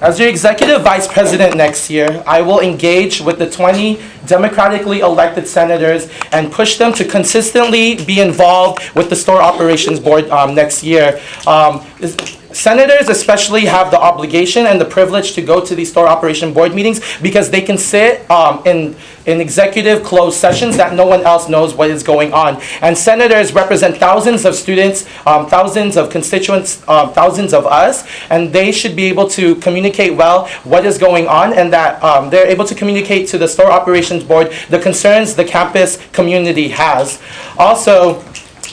As your executive vice president next year, I will engage with the 20 democratically elected senators and push them to consistently be involved with the store operations board next year. Senators especially have the obligation and the privilege to go to these store operation board meetings because they can sit in executive closed sessions that no one else knows what is going on. And senators represent thousands of students, thousands of constituents, thousands of us, and they should be able to communicate well what is going on, and that they're able to communicate to the store operations board the concerns the campus community has. Also,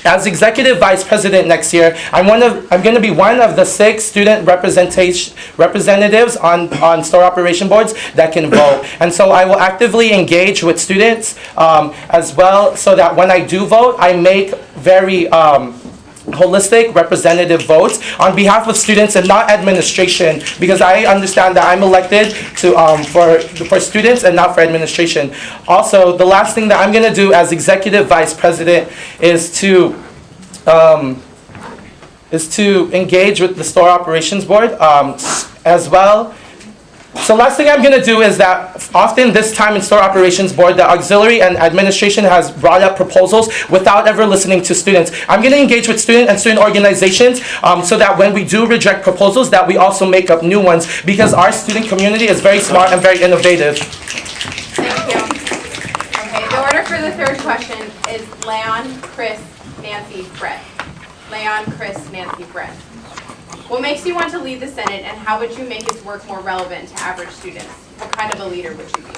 as executive vice president next year, I'm going to be one of the 6 student representatives on store operation boards that can vote. And so I will actively engage with students as well, so that when I do vote, I make very holistic representative votes on behalf of students and not administration, because I understand that I'm elected to for students and not for administration. Also, the last thing that I'm going to do as executive vice president is to engage with the store operations board as well. So last thing I'm going to do is that often this time in store operations board, the auxiliary and administration has brought up proposals without ever listening to students. I'm going to engage with student and student organizations so that when we do reject proposals, that we also make up new ones, because our student community is very smart and very innovative. Thank you. Okay, the order for the third question is Leon, Chris, Nancy, Brett. Leon, Chris, Nancy, Brett. What makes you want to lead the Senate, and how would you make its work more relevant to average students? What kind of a leader would you be?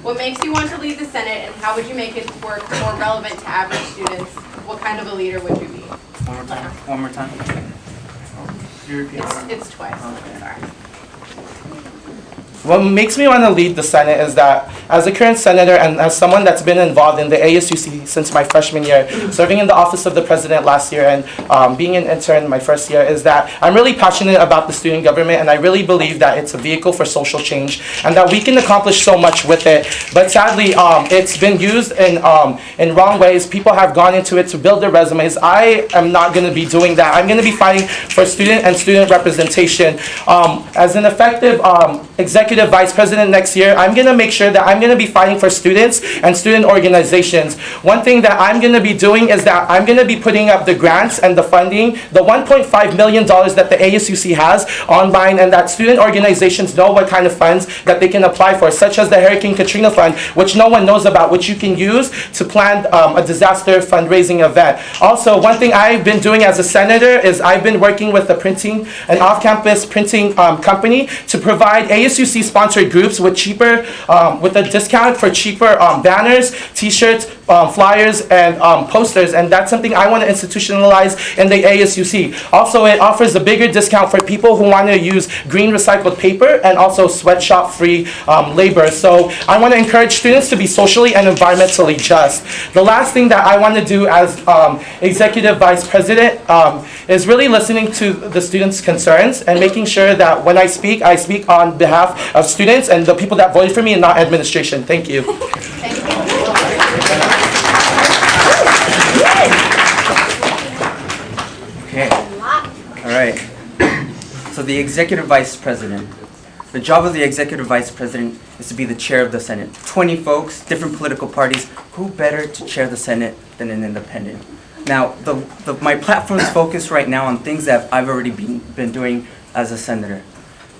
What makes you want to lead the Senate, and how would you make its work more relevant to average students? What kind of a leader would you be? One more time. One more time. You repeat. It's twice. Okay. Sorry. What makes me want to lead the Senate is that as a current senator and as someone that's been involved in the ASUC since my freshman year, serving in the office of the president last year and being an intern my first year, is that I'm really passionate about the student government, and I really believe that it's a vehicle for social change and that we can accomplish so much with it. But sadly, it's been used in wrong ways. People have gone into it to build their resumes. I am not going to be doing that. I'm going to be fighting for student and student representation. As an effective executive vice president next year, I'm going to make sure that I'm going to be fighting for students and student organizations. One thing that I'm going to be doing is that I'm going to be putting up the grants and the funding, the $1.5 million that the ASUC has online, and that student organizations know what kind of funds that they can apply for, such as the Hurricane Katrina Fund, which no one knows about, which you can use to plan a disaster fundraising event. Also, one thing I've been doing as a senator is I've been working with an off-campus printing company to provide ASUC sponsored groups with a discount for cheaper banners, t-shirts, flyers, and posters, and that's something I want to institutionalize in the ASUC. Also, it offers a bigger discount for people who want to use green recycled paper and also sweatshop free labor. So I want to encourage students to be socially and environmentally just. The last thing that I want to do as executive vice president is really listening to the students' concerns and making sure that when I speak on behalf of students and the people that voted for me and not administration. Thank you. Thank you. Okay. All right. So the executive vice president. The job of the executive vice president is to be the chair of the Senate. 20 folks, different political parties. Who better to chair the Senate than an independent? Now, my platform's focused right now on things that I've already been doing as a senator.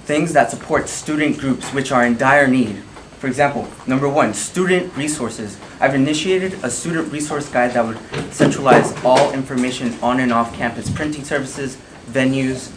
Things that support student groups which are in dire need. For example, number 1, student resources. I've initiated a student resource guide that would centralize all information on and off campus, printing services, venues,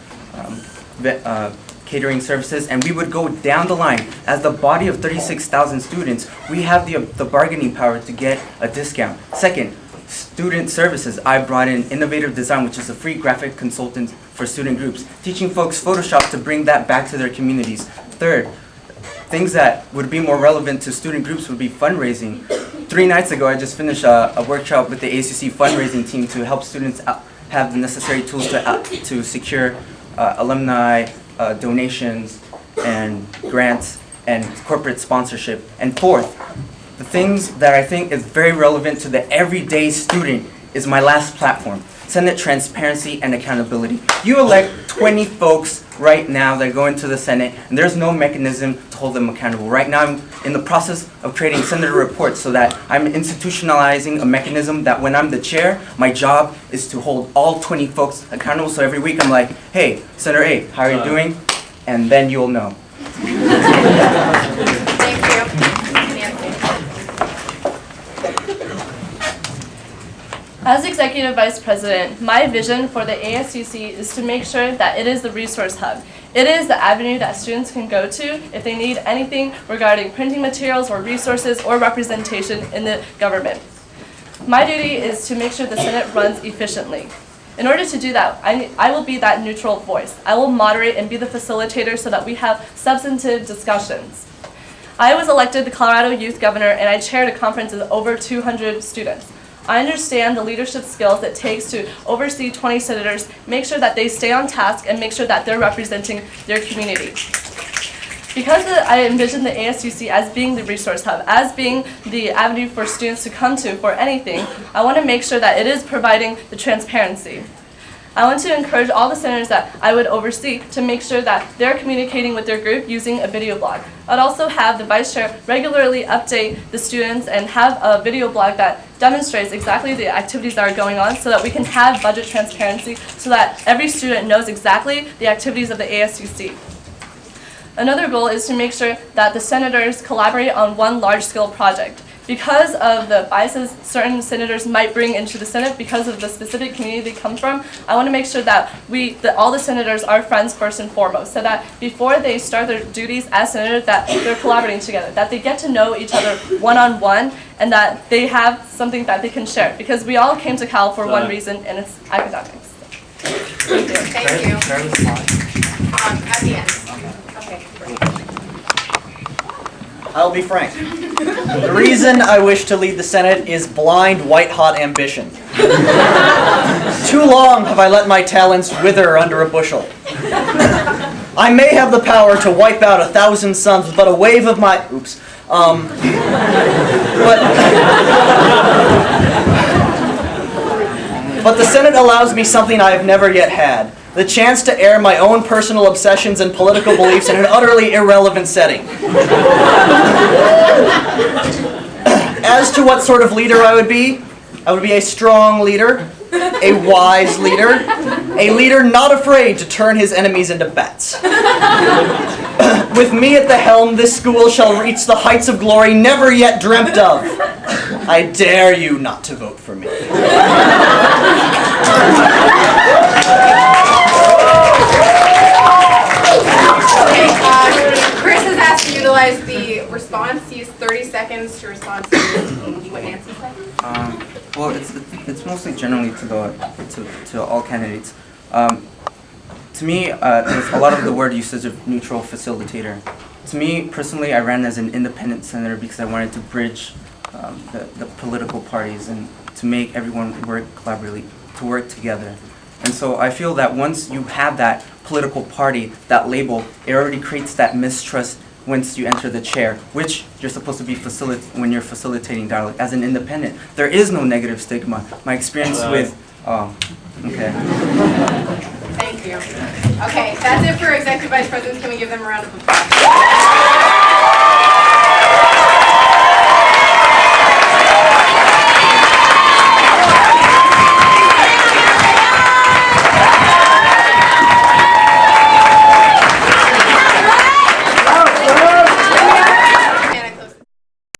catering services, and we would go down the line. As the body of 36,000 students, we have the bargaining power to get a discount. Second, student services. I brought in Innovative Design, which is a free graphic consultant for student groups, teaching folks Photoshop to bring that back to their communities. Third, things that would be more relevant to student groups would be fundraising. 3 nights ago, I just finished a workshop with the ASUC fundraising team to help students have the necessary tools to secure alumni donations and grants and corporate sponsorship. And fourth, the things that I think is very relevant to the everyday student is my last platform. Senate transparency and accountability. You elect 20 folks right now that go into the Senate, and there's no mechanism to hold them accountable. Right now, I'm in the process of creating senator reports so that I'm institutionalizing a mechanism that when I'm the chair, my job is to hold all 20 folks accountable. So every week I'm like, hey, Senator A, how are you doing? And then you'll know. Thank you. Nancy. As Executive Vice President, my vision for the ASUC is to make sure that it is the resource hub. It is the avenue that students can go to if they need anything regarding printing materials or resources or representation in the government. My duty is to make sure the Senate runs efficiently. In order to do that, I will be that neutral voice. I will moderate and be the facilitator so that we have substantive discussions. I was elected the Colorado Youth Governor and I chaired a conference with over 200 students. I understand the leadership skills it takes to oversee 20 senators, make sure that they stay on task, and make sure that they're representing their community. Because I envision the ASUC as being the resource hub, as being the avenue for students to come to for anything, I want to make sure that it is providing the transparency. I want to encourage all the senators that I would oversee to make sure that they're communicating with their group using a video blog. I'd also have the vice chair regularly update the students and have a video blog that demonstrates exactly the activities that are going on so that we can have budget transparency so that every student knows exactly the activities of the ASUC. Another goal is to make sure that the senators collaborate on one large-scale project. Because of the biases certain senators might bring into the Senate because of the specific community they come from, I want to make sure that all the senators are friends first and foremost, so that before they start their duties as senators, that they're collaborating together, that they get to know each other one-on-one, and that they have something that they can share. Because we all came to Cal for one reason, and it's academics. Thank you. Thank you. At the end. Okay. I'll be frank. The reason I wish to lead the Senate is blind, white-hot ambition. Too long have I let my talents wither under a bushel. I may have the power to wipe out 1,000 suns with but a wave of my... Oops. But the Senate allows me something I have never yet had. The chance to air my own personal obsessions and political beliefs in an utterly irrelevant setting. As to what sort of leader I would be a strong leader, a wise leader, a leader not afraid to turn his enemies into bats. With me at the helm, this school shall reach the heights of glory never yet dreamt of. I dare you not to vote for me. Chris has asked to utilize the response. He has 30 seconds to respond to what Nancy said. Well, it's mostly generally to all candidates. To me, there's a lot of the word usage of neutral facilitator. To me, personally, I ran as an independent senator because I wanted to bridge the political parties and to make everyone work collaboratively, to work together. And so I feel that once you have that political party, that label, it already creates that mistrust once you enter the chair, which you're supposed to be when you're facilitating dialogue. As an independent, there is no negative stigma. My experience with... Oh, okay. Thank you. Okay, that's it for Executive Vice Presidents. Can we give them a round of applause?